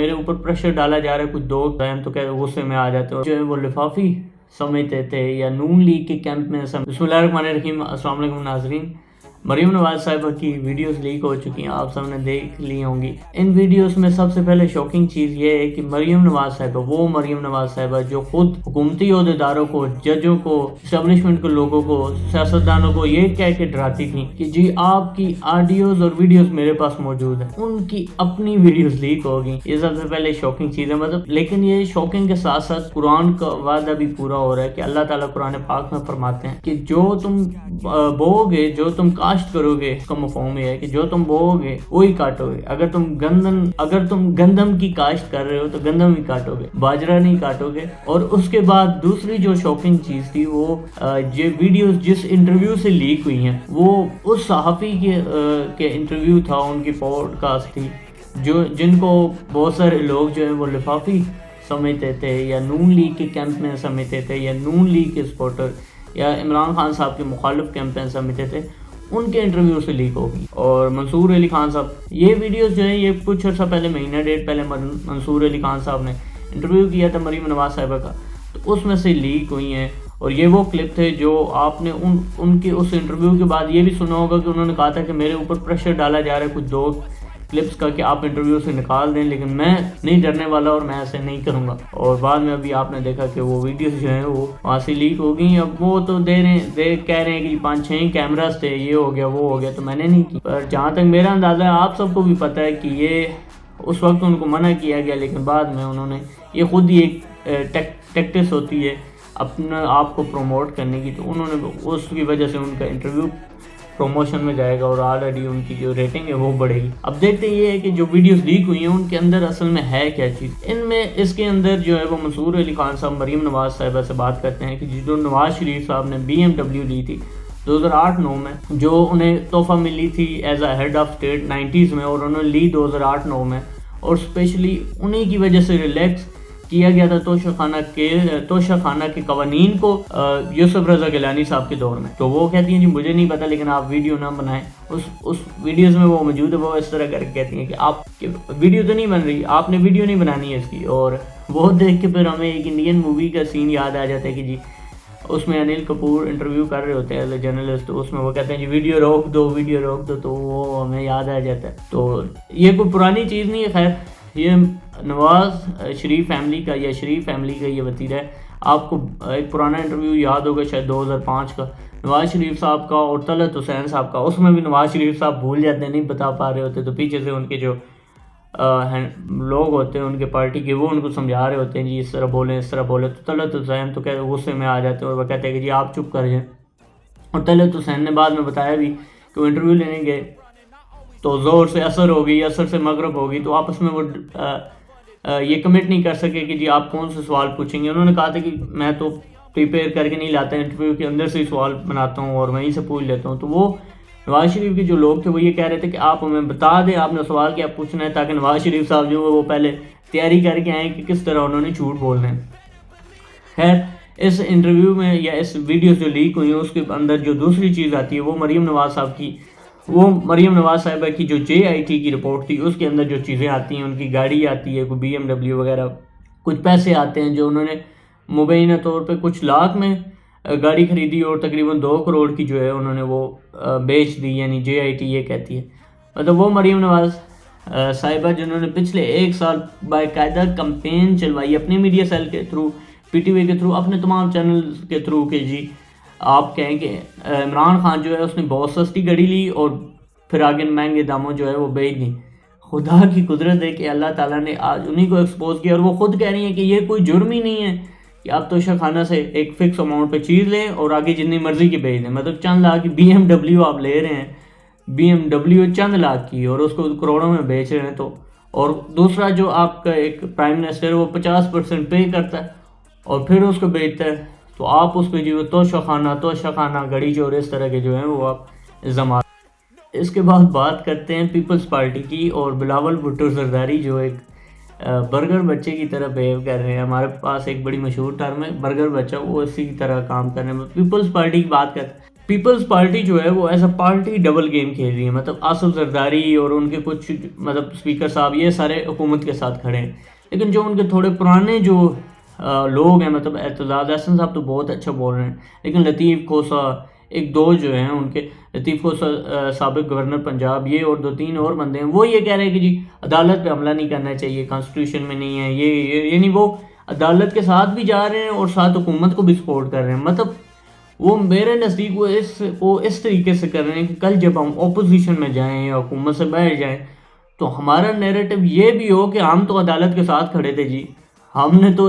میرے اوپر پریشر ڈالا جا رہا ہے، کچھ دوست ہیں تو غصے میں آ جاتے ہیں جو ہے وہ لفافی سمجھتے تھے یا نون لیگ کے کیمپ میں بسم اللہ الرحمن الرحیم۔ السلام علیکم ناظرین، مریم نواز صاحبہ کی ویڈیوز لیک ہو چکی ہیں، آپ سب نے دیکھ لی ہوں گی۔ ان ویڈیوز میں سب سے پہلے شوکنگ چیز یہ ہے کہ مریم نواز صاحبہ، وہ مریم نواز صاحبہ جو خود حکومتی عہدیداروں کو، ججوں کو، اسٹیبلشمنٹ کے لوگوں کو، سیاستدانوں کو یہ کہہ کے ڈراتی تھیں کہ جی آپ کی آڈیوز اور ویڈیوز میرے پاس موجود ہیں، ان کی اپنی ویڈیوز لیک ہو گئی۔ یہ سب سے پہلے شوکنگ چیز ہے، لیکن یہ شوکنگ کے ساتھ ساتھ قرآن کا وعدہ بھی پورا ہو رہا ہے کہ اللہ تعالیٰ قرآن پاک میں فرماتے ہیں کہ جو تم بو گے، جو تم کاشت کرو گے، اس کا مفہوم یہ ہے کہ جو تم بو گے وہی کاٹو گے۔ اگر تم گندم کی کاشت کر رہے ہو تو گندم ہی کاٹو گے، باجرہ نہیں کاٹو گے۔ اور اس کے بعد دوسری جو شوکنگ چیز تھی، وہ یہ ویڈیوز جس انٹرویو سے لیک ہوئی ہیں وہ اس صحافی کے انٹرویو تھا، ان کی پوڈ کاسٹ تھی، جن کو بہت سارے لوگ جو ہیں وہ لفافی سمجھتے تھے یا نون لیگ کے کیمپ میں سمجھتے تھے یا نون لیگ کے سپورٹر یا عمران خان صاحب کے مخالف کیمپین سمجھتے تھے، ان کے انٹرویو سے لیک ہوگی۔ اور منصور علی خان صاحب، یہ ویڈیوز جو ہیں یہ کچھ عرصہ پہلے، مہینہ ڈیڑھ پہلے منصور علی خان صاحب نے انٹرویو کیا تھا مریم نواز صاحبہ کا، تو اس میں سے لیک ہوئی ہیں۔ اور یہ وہ کلپ تھے جو آپ نے ان کے اس انٹرویو کے بعد یہ بھی سنا ہوگا کہ انہوں نے کہا تھا کہ میرے اوپر پریشر ڈالا جا رہا ہے کچھ دوست کلپس کا کہ آپ انٹرویو سے نکال دیں، لیکن میں نہیں ڈرنے والا اور میں ایسے نہیں کروں گا۔ اور بعد میں ابھی آپ نے دیکھا کہ وہ ویڈیوز جو ہیں وہ وہاں سے لیک ہو گئی۔ اب وہ تو کہہ رہے ہیں کہ 5-6 کیمراز تھے، یہ ہو گیا وہ ہو گیا، تو میں نے نہیں کی۔ پر جہاں تک میرا اندازہ ہے، آپ سب کو بھی پتہ ہے کہ یہ اس وقت ان کو منع کیا گیا، لیکن بعد میں انہوں نے، یہ خود ہی ایک ٹیکٹس ہوتی ہے اپنا آپ کو پروموٹ کرنے کی، تو انہوں نے اس کی وجہ سے ان کا انٹرویو پروموشن میں جائے گا اور آلریڈی ان کی جو ریٹنگ ہے وہ بڑھے گی۔ اب دیکھتے یہ ہے کہ جو ویڈیوز لیک ہوئی ہیں ان کے اندر اصل میں ہے کیا چیز۔ اس کے اندر جو ہے وہ منصور علی خان صاحب مریم نواز صاحبہ سے بات کرتے ہیں کہ جو نواز شریف صاحب نے BMW لی تھی 2008-9 میں، جو انہیں تحفہ ملی تھی as a head of state 90s میں، اور انہوں نے لی 2008-9 میں، اور اسپیشلی انہی کی وجہ سے ریلیکس کیا گیا تھا توشہ خانہ کے قوانین کو یوسف رضا گیلانی صاحب کے دور میں۔ تو وہ کہتی ہیں جی مجھے نہیں پتا، لیکن آپ ویڈیو نہ بنائیں۔ اس ویڈیوز میں وہ موجود ہے، وہ اس طرح کر کے کہتی ہیں کہ آپ ویڈیو تو نہیں بن رہی، آپ نے ویڈیو نہیں بنانی ہے اس کی۔ اور وہ دیکھ کے پھر ہمیں ایک انڈین مووی کا سین یاد آ جاتا ہے کہ جی اس میں انل کپور انٹرویو کر رہے ہوتے ہیں جرنلسٹ، تو اس میں وہ کہتے ہیں جی ویڈیو روک دو، تو وہ ہمیں یاد آ جاتا ہے۔ تو یہ کوئی پرانی چیز نہیں ہے، خیر یہ نواز شریف فیملی کا یا شریف فیملی کا یہ وتیرہ ہے۔ آپ کو ایک پرانا انٹرویو یاد ہوگا شاید 2005 کا، نواز شریف صاحب کا اور طلعت حسین صاحب کا، اس میں بھی نواز شریف صاحب بھول جاتے ہیں، نہیں بتا پا رہے ہوتے، تو پیچھے سے ان کے جو لوگ ہوتے ہیں ان کے پارٹی کے، وہ ان کو سمجھا رہے ہوتے ہیں جی اس طرح بولیں اس طرح بولیں، تو طلعت حسین تو غصے میں آ جاتے ہیں اور وہ کہتے ہیں کہ جی آپ چپ کر جائیں۔ اور طلعت حسین نے بعد میں بتایا بھی کہ وہ انٹرویو لینے گئے تو زور سے اثر ہو گئی، اثر سے مغرب ہو گئی، تو آپس میں وہ یہ کمٹ نہیں کر سکے کہ جی آپ کون سے سوال پوچھیں گے۔ انہوں نے کہا تھا کہ میں تو پریپیئر کر کے نہیں لاتا، انٹرویو کے اندر سے ہی سوال بناتا ہوں اور وہیں سے پوچھ لیتا ہوں۔ تو وہ نواز شریف کے جو لوگ تھے وہ یہ کہہ رہے تھے کہ آپ ہمیں بتا دیں آپ نے سوال کیا پوچھنا ہے، تاکہ نواز شریف صاحب جو وہ پہلے تیاری کر کے آئیں کہ کس طرح انہوں نے جھوٹ بولنا ہے۔ خیر اس انٹرویو میں یا اس ویڈیو جو لیک ہوئی ہیں اس کے اندر جو دوسری چیز آتی ہے وہ مریم نواز صاحبہ کی جو JIT کی رپورٹ تھی، اس کے اندر جو چیزیں آتی ہیں، ان کی گاڑی آتی ہے، کوئی BMW وغیرہ، کچھ پیسے آتے ہیں جو انہوں نے مبینہ طور پہ کچھ لاکھ میں گاڑی خریدی اور تقریباً 2 کروڑ کی جو ہے انہوں نے وہ بیچ دی، یعنی JIT یہ کہتی ہے۔ مطلب وہ مریم نواز صاحبہ جنہوں نے پچھلے 1 سال باقاعدہ کمپین چلوائی اپنے میڈیا سیل کے تھرو، PTV کے تھرو، اپنے تمام چینلز کے تھرو، کہ جی آپ کہیں کہ عمران خان جو ہے اس نے بہت سستی گاڑی لی اور پھر آگے مہنگے داموں جو ہے وہ بیچ دیں۔ خدا کی قدرت ہے کہ اللہ تعالیٰ نے آج انہی کو ایکسپوز کیا، اور وہ خود کہہ رہی ہیں کہ یہ کوئی جرم ہی نہیں ہے کہ آپ توشہ خانہ سے ایک فکس اماؤنٹ پہ چیز لیں اور آگے جتنی مرضی کی بیچ دیں۔ مطلب چند لاکھ کی BMW آپ لے رہے ہیں، BMW چند لاکھ کی، اور اس کو کروڑوں میں بیچ رہے ہیں۔ تو اور دوسرا جو آپ کا ایک پرائم منسٹر وہ 50% پے کرتا ہے اور پھر اس کو بیچتا ہے، تو آپ اس پہ جو توشہ خانہ گڑی چور اس طرح کے جو ہیں وہ آپ الزامات۔ اس کے بعد بات کرتے ہیں پیپلز پارٹی کی، اور بلاول بھٹو زرداری جو ایک برگر بچے کی طرح بیہیو کر رہے ہیں۔ ہمارے پاس ایک بڑی مشہور ٹرم ہے برگر بچہ، وہ اسی کی طرح کام کر رہے ہیں۔ پیپلز پارٹی کی بات کرتے ہیں۔ پیپلز پارٹی جو ہے وہ as a party double game کھیل رہی ہے. مطلب آصف زرداری اور ان کے کچھ مطلب اسپیکر صاحب یہ سارے حکومت کے ساتھ کھڑے ہیں, لیکن جو ان کے تھوڑے پرانے جو لوگ ہیں, مطلب اعتزاز احسن صاحب تو بہت اچھا بول رہے ہیں, لیکن لطیف کھوسہ ایک دو جو ہیں ان کے, لطیف کھوسہ سابق گورنر پنجاب, یہ اور 2-3 اور بندے ہیں, وہ یہ کہہ رہے ہیں کہ جی عدالت پہ حملہ نہیں کرنا چاہیے, کانسٹیٹیوشن میں نہیں ہے یہ یعنی وہ عدالت کے ساتھ بھی جا رہے ہیں اور ساتھ حکومت کو بھی سپورٹ کر رہے ہیں. مطلب وہ میرے نزدیک وہ اس طریقے سے کر رہے ہیں کہ کل جب ہم اپوزیشن میں جائیں یا حکومت سے باہر جائیں تو ہمارا نیریٹو یہ بھی ہو کہ ہم تو عدالت کے ساتھ کھڑے تھے جی, ہم نے تو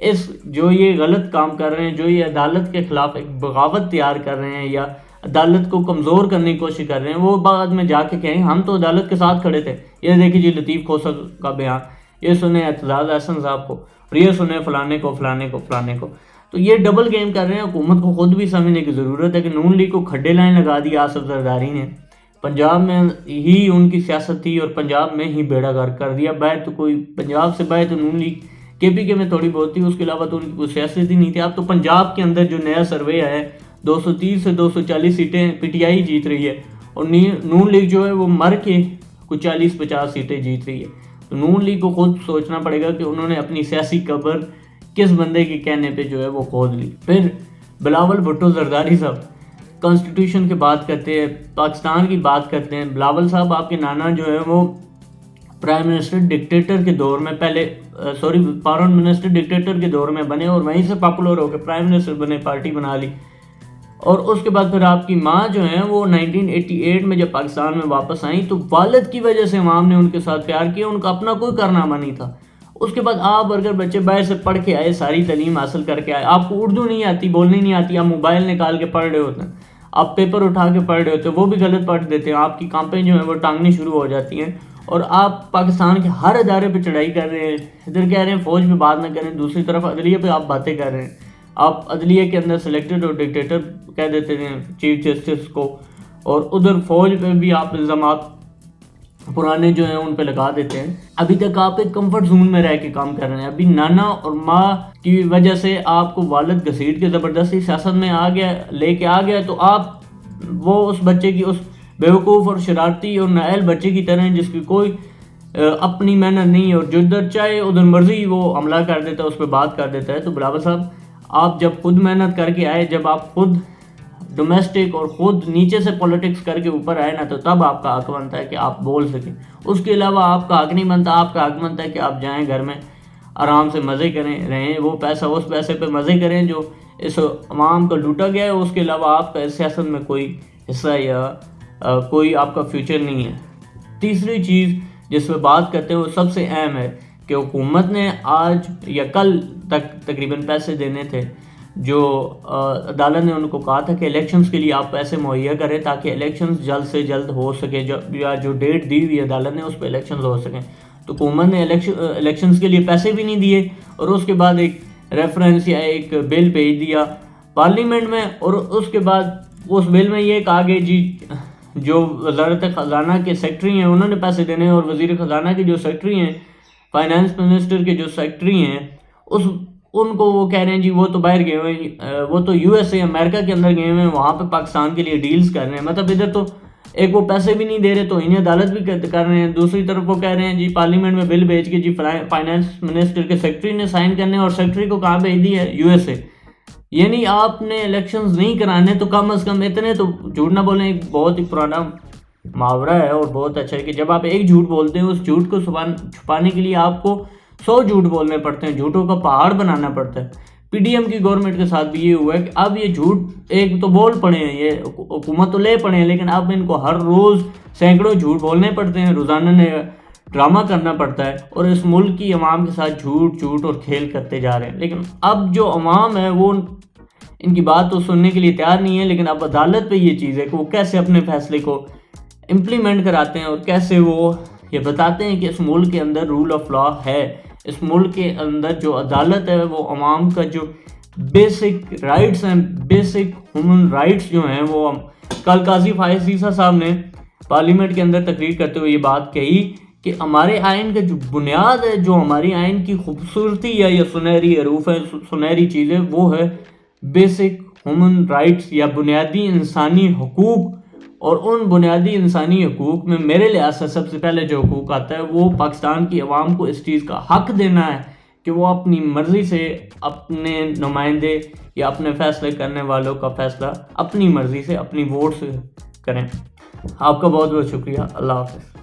اس جو یہ غلط کام کر رہے ہیں, جو یہ عدالت کے خلاف ایک بغاوت تیار کر رہے ہیں یا عدالت کو کمزور کرنے کی کوشش کر رہے ہیں, وہ بعد میں جا کے کہیں ہم تو عدالت کے ساتھ کھڑے تھے. یہ دیکھیں جی لطیف کھوسہ کا بیان, یہ سنیں اعتزاز احسن صاحب کو, اور یہ سنیں فلانے کو. تو یہ ڈبل گیم کر رہے ہیں. حکومت کو خود بھی سمجھنے کی ضرورت ہے کہ نون لیگ کو کھڈے لائن لگا دیا آصف زرداری نے, پنجاب میں ہی ان کی سیاست تھی اور پنجاب میں ہی بیڑا گرک کر دیا. باہر تو کوئی پنجاب سے باہر تو نون لیگ KPK میں تھوڑی بہت تھی, اس کے علاوہ تو ان کی کوئی سیاست ہی نہیں تھی. اب تو پنجاب کے اندر جو نیا سروے ہے 230 سے 240 سیٹیں PTI جیت رہی ہے, اور نون لیگ جو ہے وہ مر کے کچھ 40-50 سیٹیں جیت رہی ہے. تو نون لیگ کو خود سوچنا پڑے گا کہ انہوں نے اپنی سیاسی قبر کس بندے کے کہنے پہ جو ہے وہ کھود لی. پھر بلاول بھٹو زرداری صاحب کانسٹیٹیوشن کی بات کرتے ہیں, پاکستان کی بات کرتے ہیں. بلاول صاحب آپ کے نانا جو ہے وہ پرائم منسٹر ڈکٹیٹر کے دور میں فارن منسٹر ڈکٹیٹر کے دور میں بنے, اور وہیں سے پاپولر ہو کے پرائم منسٹر بنے, پارٹی بنا لی. اور اس کے بعد پھر آپ کی ماں جو ہیں وہ 1988 میں جب پاکستان میں واپس آئیں تو والد کی وجہ سے عوام نے ان کے ساتھ پیار کیا, ان کا اپنا کوئی کارنامہ نہیں تھا. اس کے بعد آپ اگر بچے باہر سے پڑھ کے آئے, ساری تعلیم حاصل کر کے آئے, آپ کو اردو نہیں آتی, بولنی نہیں آتی, آپ موبائل نکال کے پڑھ رہے ہوتے ہیں, آپ پیپر اٹھا کے پڑھ رہے ہوتے ہیں, وہ بھی غلط پڑھ دیتے ہیں, آپ کی کانپیں جو ہیں وہ ٹانگنی شروع ہو جاتی ہیں, اور آپ پاکستان کے ہر ادارے پہ چڑھائی کر رہے ہیں. ادھر کہہ رہے ہیں فوج پہ بات نہ کریں, دوسری طرف عدلیہ پہ آپ باتیں کر رہے ہیں. آپ عدلیہ کے اندر سلیکٹڈ اور ڈکٹیٹر کہہ دیتے ہیں چیف جسٹس کو, اور ادھر فوج پہ بھی آپ الزامات پرانے جو ہیں ان پہ لگا دیتے ہیں. ابھی تک آپ ایک کمفرٹ زون میں رہ کے کام کر رہے ہیں. ابھی نانا اور ماں کی وجہ سے آپ کو والد گھسیٹ کے زبردستی سیاست میں لے کے آ گیا, تو آپ وہ اس بچے کی, اس بیوقوف اور شرارتی اور نااہل بچے کی طرح جس کی کوئی اپنی محنت نہیں ہے, اور جو ادھر چاہے ادھر مرضی وہ حملہ کر دیتا ہے, اس پہ بات کر دیتا ہے. تو بلاول صاحب آپ جب خود محنت کر کے آئے, جب آپ خود ڈومیسٹک اور خود نیچے سے پولیٹکس کر کے اوپر آئے نا, تو تب آپ کا حق بنتا ہے کہ آپ بول سکیں. اس کے علاوہ آپ کا حق نہیں بنتا. آپ کا حق بنتا ہے کہ آپ جائیں گھر میں آرام سے مزے کریں, رہیں, وہ پیسہ اس پیسے پہ مزے کریں جو اس عوام کو لوٹا گیا ہے. اس کے علاوہ آپ کا اس سیاست میں کوئی حصہ یا کوئی آپ کا فیوچر نہیں ہے. تیسری چیز جس پہ بات کرتے ہیں وہ سب سے اہم ہے کہ حکومت نے آج یا کل تک تقریباً پیسے دینے تھے, جو عدالت نے ان کو کہا تھا کہ الیکشنز کے لیے آپ پیسے مہیا کریں تاکہ الیکشنز جلد سے جلد ہو سکے, جو ڈیٹ دی ہوئی عدالت نے اس پہ الیکشنز ہو سکیں. تو حکومت نے الیکشنز کے لیے پیسے بھی نہیں دیے, اور اس کے بعد ایک ریفرنس یا ایک بل بھیج دیا پارلیمنٹ میں, اور اس کے بعد اس بل میں یہ کہا کہ جی جو وزارت خزانہ کے سیکٹری ہیں انہوں نے پیسے دینے, اور وزیر خزانہ کے جو سیکٹری ہیں, فائنانس منسٹر کے جو سیکٹری ہیں, ان کو وہ کہہ رہے ہیں جی وہ تو باہر گئے ہوئے ہیں, وہ تو USA امریکہ کے اندر گئے ہوئے ہیں, وہاں پہ پاکستان کے لیے ڈیلز کر رہے ہیں. مطلب ادھر تو ایک وہ پیسے بھی نہیں دے رہے تو انہیں عدالت بھی کر رہے ہیں, دوسری طرف وہ کہہ رہے ہیں جی پارلیمنٹ میں بل بھیج کے جی فائنانس منسٹر کے سیکٹری نے سائن کرنے, اور سیکٹری کو کہاں بھیج دی ہے USA. یعنی آپ نے الیکشنز نہیں کرانے تو کم از کم اتنے تو جھوٹ نہ بولیں. ایک بہت ہی پرانا محاورہ ہے اور بہت اچھا ہے کہ جب آپ ایک جھوٹ بولتے ہیں, اس جھوٹ کو چھپانے کے لیے آپ کو 100 جھوٹ بولنے پڑتے ہیں, جھوٹوں کا پہاڑ بنانا پڑتا ہے. PDM کی گورنمنٹ کے ساتھ بھی یہ ہوا ہے کہ اب یہ جھوٹ ایک تو بول پڑے ہیں, یہ حکومت تو لے پڑے ہیں, لیکن اب ان کو ہر روز سینکڑوں جھوٹ بولنے پڑتے ہیں, روزانہ نے ڈرامہ کرنا پڑتا ہے, اور اس ملک کی عوام کے ساتھ جھوٹ اور کھیل کرتے جا رہے ہیں. لیکن اب جو عوام ہے وہ ان کی بات تو سننے کے لیے تیار نہیں ہے, لیکن اب عدالت پہ یہ چیز ہے کہ وہ کیسے اپنے فیصلے کو امپلیمنٹ کراتے ہیں, اور کیسے وہ یہ بتاتے ہیں کہ اس ملک کے اندر رول آف لا ہے, اس ملک کے اندر جو عدالت ہے وہ عوام کا جو بیسک رائٹس ہیں, بیسک ہیومن رائٹس جو ہیں وہ. کل قاضی فائز عیسیٰ صاحب نے پارلیمنٹ کے اندر تقریر کرتے ہوئے یہ بات کہی کہ ہمارے آئین کا جو بنیاد ہے, جو ہماری آئین کی خوبصورتی ہے یا سنہری حروف ہے, سنہری چیزیں, وہ ہے بیسک ہیومن رائٹس یا بنیادی انسانی حقوق، اور ان بنیادی انسانی حقوق میں میرے لحاظ سے سب سے پہلے جو حقوق آتا ہے وہ پاکستان کی عوام کو اس چیز کا حق دینا ہے کہ وہ اپنی مرضی سے اپنے نمائندے یا اپنے فیصلے کرنے والوں کا فیصلہ اپنی مرضی سے اپنی ووٹ سے کریں۔ آپ کا بہت بہت شکریہ، اللہ حافظ۔